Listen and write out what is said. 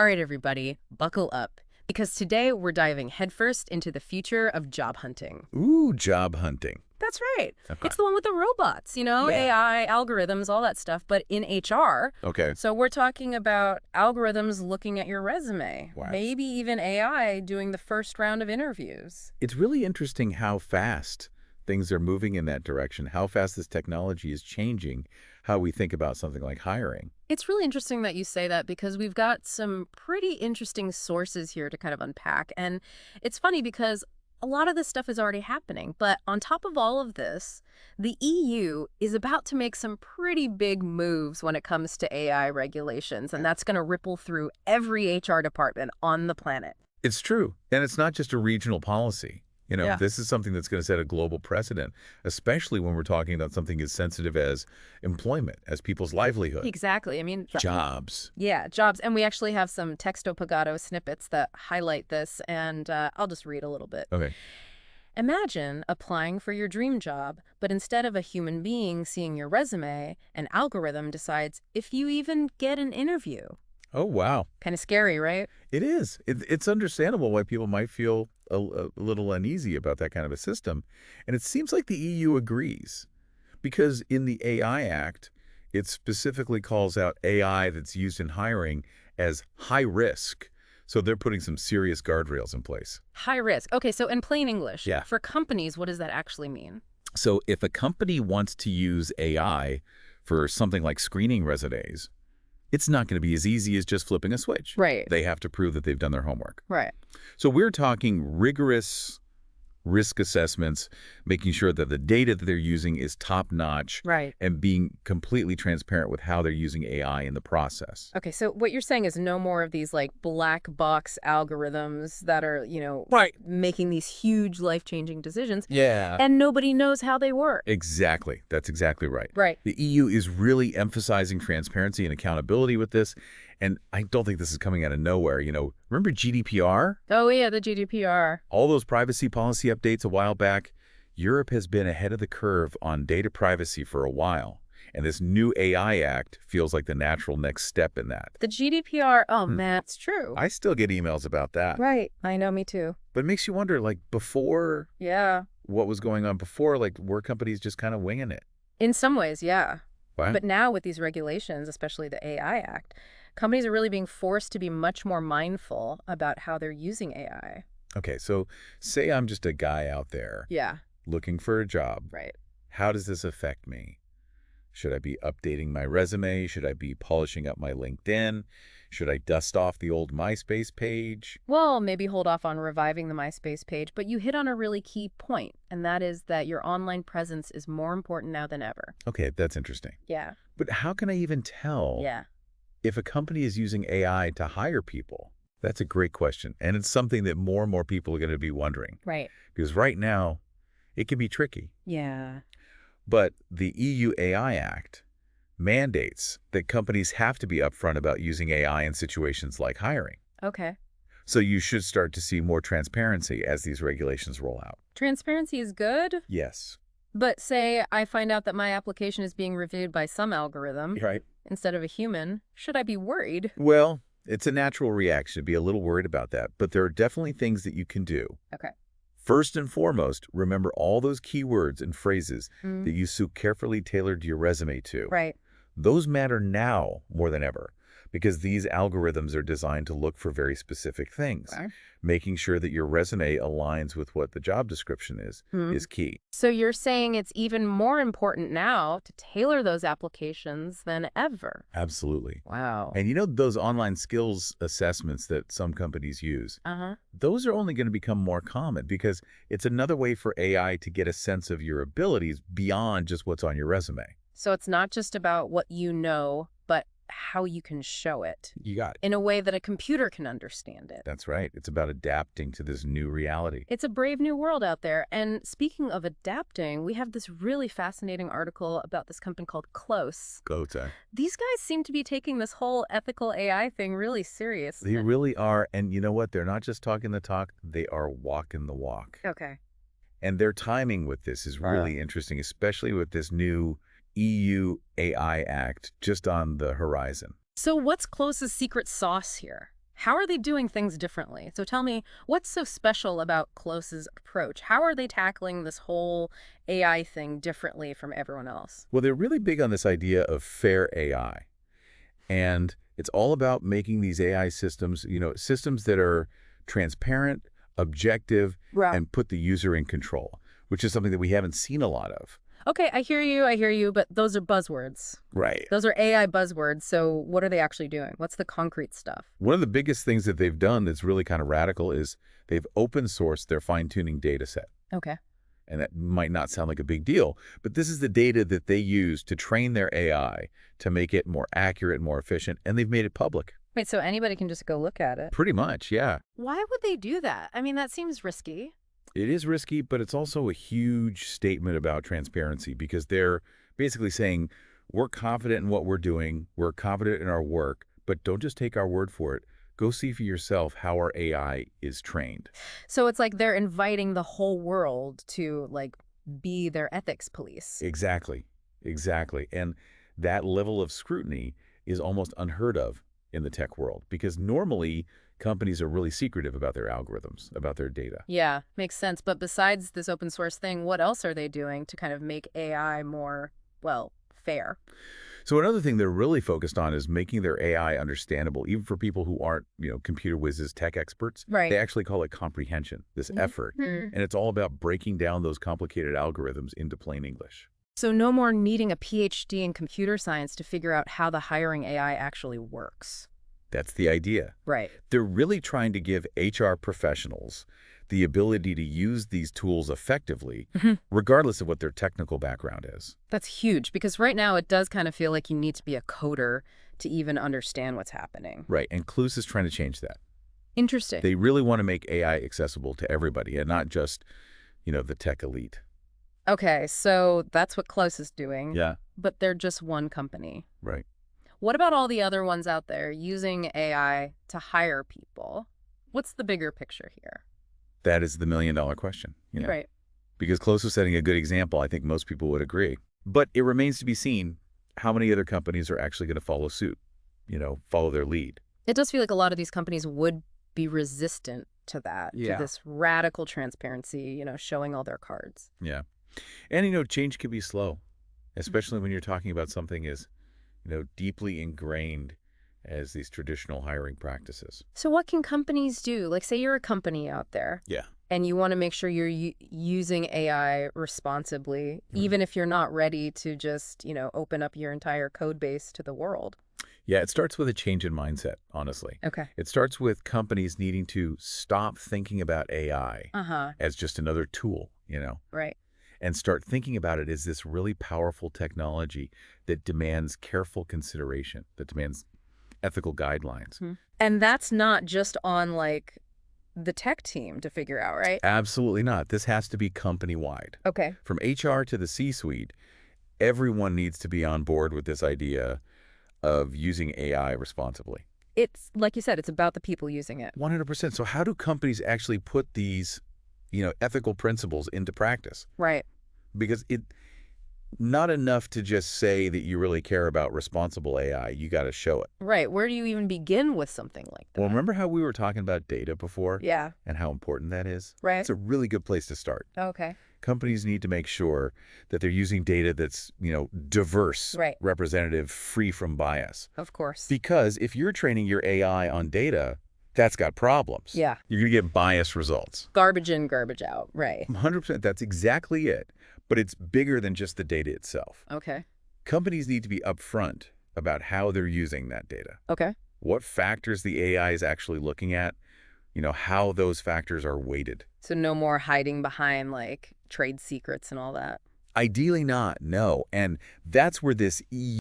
All right, everybody, buckle up, because today we're diving headfirst into the future of job hunting. Ooh, job hunting. That's right. Okay. It's the one with the robots, AI, algorithms, all that stuff, but in HR. Okay. So we're talking about algorithms looking at your resume, Wow. maybe even AI doing the first round of interviews. It's really interesting how fast things are moving in that direction, how fast this technology is changing how we think about something like hiring. It's really interesting that you say that because we've got some pretty interesting sources here to kind of unpack. And it's funny because a lot of this stuff is already happening. But on top of all of this, the EU is about to make some pretty big moves when it comes to AI regulations. And that's going to ripple through every HR department on the planet. It's true. And it's not just a regional policy. Yeah. This is something that's going to set a global precedent, especially when we're talking about something as sensitive as employment, as people's livelihood. Exactly. I mean, Jobs. yeah, jobs. And we actually have some Texto Pagado snippets that highlight this. And I'll just read a little bit. Okay. Imagine applying for your dream job, but instead of a human being seeing your resume, an algorithm decides if you even get an interview. Oh, wow. Kind of scary, right? It is. It's understandable why people might feel a little uneasy about that kind of a system. And it seems like the EU agrees, because in the AI Act, it specifically calls out AI that's used in hiring as high risk. So they're putting some serious guardrails in place. High risk. Okay, so in plain English, Yeah. for companies, what does that actually mean? So if a company wants to use AI for something like screening resumes, it's not going to be as easy as just flipping a switch. Right. They have to prove that they've done their homework. Right. So we're talking rigorous risk assessments, making sure that the data that they're using is top-notch, Right. and being completely transparent with how they're using AI in the process. Okay, so what you're saying is no more of these like black box algorithms that are, Right. making these huge life-changing decisions, Yeah. and nobody knows how they work. Exactly. That's exactly right. Right. The EU is really emphasizing transparency and accountability with this, and I don't think this is coming out of nowhere. Remember GDPR? Oh, yeah, the GDPR. All those privacy policy updates a while back? Europe has been ahead of the curve on data privacy for a while, and this new AI Act feels like the natural next step in that. The GDPR, oh, man, it's true. I still get emails about that. Right. I know, me too. But it makes you wonder, before Yeah. what was going on before, were companies just kind of winging it? In some ways, yeah. What? But now with these regulations, especially the AI Act, companies are really being forced to be much more mindful about how they're using AI. Okay, so say I'm just a guy out there Yeah. looking for a job. Right. How does this affect me? Should I be updating my resume? Should I be polishing up my LinkedIn? Should I dust off the old MySpace page? Well, maybe hold off on reviving the MySpace page, but you hit on a really key point, and that is that your online presence is more important now than ever. Okay, that's interesting. Yeah. But how can I even tell Yeah. if a company is using AI to hire people? That's a great question. And it's something that more and more people are going to be wondering. Right. Because right now, it can be tricky. Yeah. But the EU AI Act mandates that companies have to be upfront about using AI in situations like hiring. Okay. So you should start to see more transparency as these regulations roll out. Transparency is good, Yes. but say I find out that my application is being reviewed by some algorithm Right. instead of a human. Should I be worried? Well, it's a natural reaction to be a little worried about that, but there are definitely things that you can do. Okay. First and foremost, remember all those keywords and phrases Mm. that you so carefully tailored your resume to. Right. Those matter now more than ever, because these algorithms are designed to look for very specific things. Okay. Making sure that your resume aligns with what the job description is key. So you're saying it's even more important now to tailor those applications than ever. Absolutely. Wow. And those online skills assessments that some companies use, Uh-huh. those are only going to become more common because it's another way for AI to get a sense of your abilities beyond just what's on your resume. So it's not just about what you know, but how you can show it You got it. in a way that a computer can understand it. That's right. It's about adapting to this new reality. It's a brave new world out there. And speaking of adapting, we have this really fascinating article about this company called CLOUS. Go to. These guys seem to be taking this whole ethical AI thing really seriously. They really are. And you know what? They're not just talking the talk. They are walking the walk. Okay. And their timing with this is really interesting, especially with this new EU AI Act just on the horizon. So what's CLOUS's secret sauce here? How are they doing things differently? So tell me, what's so special about Close's approach? How are they tackling this whole AI thing differently from everyone else? Well, they're really big on this idea of fair AI. And it's all about making these AI systems, systems that are transparent, objective, Right. and put the user in control, which is something that we haven't seen a lot of. Okay, I hear you, but those are buzzwords. Right. Those are AI buzzwords, so what are they actually doing? What's the concrete stuff? One of the biggest things that they've done that's really kind of radical is they've open sourced their fine-tuning data set. Okay. And that might not sound like a big deal, but this is the data that they use to train their AI to make it more accurate, more efficient, and they've made it public. Wait, so anybody can just go look at it? Pretty much, yeah. Why would they do that? I mean, that seems risky. It is risky, but it's also a huge statement about transparency because they're basically saying, we're confident in what we're doing, we're confident in our work, but don't just take our word for it. Go see for yourself how our AI is trained. So it's like they're inviting the whole world to, like, be their ethics police. Exactly, exactly. And that level of scrutiny is almost unheard of in the tech world because normally companies are really secretive about their algorithms, about their data. Yeah, makes sense. But besides this open source thing, what else are they doing to kind of make AI more, well, fair? So another thing they're really focused on is making their AI understandable, even for people who aren't, computer whizzes, tech experts. Right. They actually call it comprehension, this effort. Mhm. And it's all about breaking down those complicated algorithms into plain English. So no more needing a PhD in computer science to figure out how the hiring AI actually works. That's the idea. Right. They're really trying to give HR professionals the ability to use these tools effectively, regardless of what their technical background is. That's huge because right now it does kind of feel like you need to be a coder to even understand what's happening. Right, and CLOUS is trying to change that. Interesting. They really want to make AI accessible to everybody and not just, the tech elite. Okay, so that's what Close is doing. Yeah. But they're just one company. Right. What about all the other ones out there using AI to hire people? What's the bigger picture here? That is the million-dollar question. Right. Because CLOUS is setting a good example, I think most people would agree. But it remains to be seen how many other companies are actually going to follow suit, follow their lead. It does feel like a lot of these companies would be resistant to that, Yeah. to this radical transparency, showing all their cards. Yeah. And, change can be slow, especially when you're talking about something as, deeply ingrained as these traditional hiring practices. So what can companies do? Like, say you're a company out there. Yeah. And you want to make sure you're using AI responsibly, even if you're not ready to just, open up your entire code base to the world. Yeah, it starts with a change in mindset, honestly. Okay. It starts with companies needing to stop thinking about AI as just another tool, Right. and start thinking about it as this really powerful technology that demands careful consideration, that demands ethical guidelines. And that's not just on, like, the tech team to figure out, right? Absolutely not. This has to be company-wide. Okay. From HR to the C-suite, everyone needs to be on board with this idea of using AI responsibly. It's, like you said, it's about the people using it. 100%. So how do companies actually put these, ethical principles into practice? Right. Because not enough to just say that you really care about responsible AI. You got to show it. Right. Where do you even begin with something like that? Well, remember how we were talking about data before? Yeah. And how important that is? Right. It's a really good place to start. Okay. Companies need to make sure that they're using data that's, diverse, Right. representative, free from bias. Of course. Because if you're training your AI on data, that's got problems. Yeah. You're going to get biased results. Garbage in, garbage out. Right. 100%. That's exactly it. But it's bigger than just the data itself. Okay. Companies need to be upfront about how they're using that data. Okay. What factors the AI is actually looking at, how those factors are weighted. So no more hiding behind, like, trade secrets and all that. Ideally not, no. And that's where this